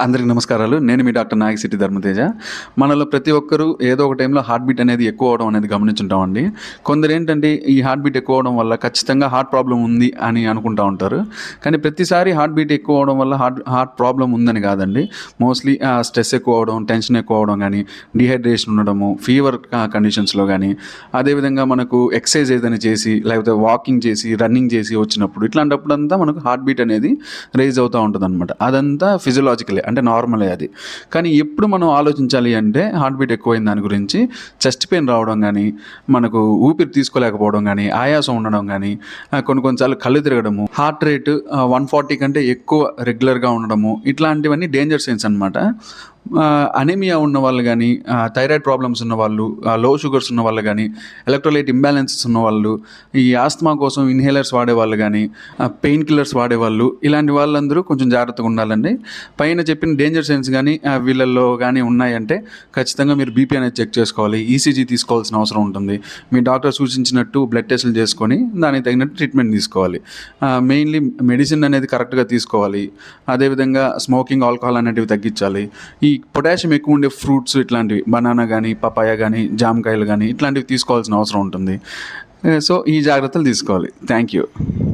అందరికి నమస్కారాలు. నేను మీ డాక్టర్ నాయకశెట్టి ధర్మతేజ. మనలో ప్రతి ఒక్కరు ఏదో ఒక టైంలో హార్ట్ బీట్ అనేది ఎక్కువ అవ్వడం అనేది గమనించుంటామండి. కొందరేంటంటే ఈ హార్ట్ బీట్ ఎక్కువ అవ్వడం వల్ల ఖచ్చితంగా హార్ట్ ప్రాబ్లమ్ ఉంది అని అనుకుంటా ఉంటారు. కానీ ప్రతిసారి హార్ట్ బీట్ ఎక్కువ అవ్వడం వల్ల హార్ట్ ప్రాబ్లమ్ ఉందని కాదండి. మోస్ట్లీ స్ట్రెస్ ఎక్కువ అవ్వడం, టెన్షన్ ఎక్కువ అవ్వడం కానీ, డీహైడ్రేషన్ ఉండడము, ఫీవర్ కండిషన్స్‌లో గానీ, అదేవిధంగా మనకు ఎక్సర్సైజ్ ఏదైనా చేసి, లేకపోతే వాకింగ్ చేసి, రన్నింగ్ చేసి వచ్చినప్పుడు ఇట్లాంటప్పుడంతా మనకు హార్ట్ బీట్ అనేది రైజ్ అవుతా ఉంటదనమాట. అదంతా ఫిజియోలాజికలే, అంటే నార్మలే అది. కానీ ఎప్పుడు మనం ఆలోచించాలి అంటే హార్ట్ బీట్ ఎక్కువైన దాని గురించి చెస్ట్ పెయిన్ రావడం కానీ, మనకు ఊపిరి తీసుకోలేకపోవడం కానీ, ఆయాసం ఉండడం కానీ, కొన్ని సార్లు కళ్ళు తిరగడము, హార్ట్ రేట్ 140 కంటే ఎక్కువ రెగ్యులర్గా ఉండడము, ఇట్లాంటివన్నీ డేంజర్ సైన్స్ అనమాట. అనీమియా ఉన్న వాళ్ళు కానీ, థైరాయిడ్ ప్రాబ్లమ్స్ ఉన్నవాళ్ళు, లో షుగర్స్ ఉన్న వాళ్ళు కానీ, ఎలక్ట్రోలైట్ ఇంబ్యాలెన్సెస్ ఉన్నవాళ్ళు, ఈ ఆస్తమా కోసం ఇన్హేలర్స్ వాడేవాళ్ళు కానీ, పెయిన్ కిల్లర్స్ వాడేవాళ్ళు, ఇలాంటి వాళ్ళందరూ కొంచెం జాగ్రత్తగా ఉండాలండి. పైన చెప్పిన డేంజర్ సైన్స్ కానీ వీళ్ళల్లో కానీ ఉన్నాయంటే ఖచ్చితంగా మీరు బీపీ అనేది చెక్ చేసుకోవాలి. ఈసీజీ తీసుకోవాల్సిన అవసరం ఉంటుంది. మీ డాక్టర్ సూచించినట్టు బ్లడ్ టెస్టులు చేసుకొని దానికి తగినట్టు ట్రీట్మెంట్ తీసుకోవాలి. మెయిన్లీ మెడిసిన్ అనేది కరెక్ట్గా తీసుకోవాలి. అదేవిధంగా స్మోకింగ్, ఆల్కహాల్ అనేటివి తగ్గించాలి. ఈ పొటాషియం ఎక్కువ ఉండే ఫ్రూట్స్ ఇట్లాంటివి, బనానా కానీ, పపాయ కానీ, జామకాయలు కానీ, ఇట్లాంటివి తీసుకోవాల్సిన అవసరం ఉంటుంది. సో ఈ జాగ్రత్తలు తీసుకోవాలి. Thank you.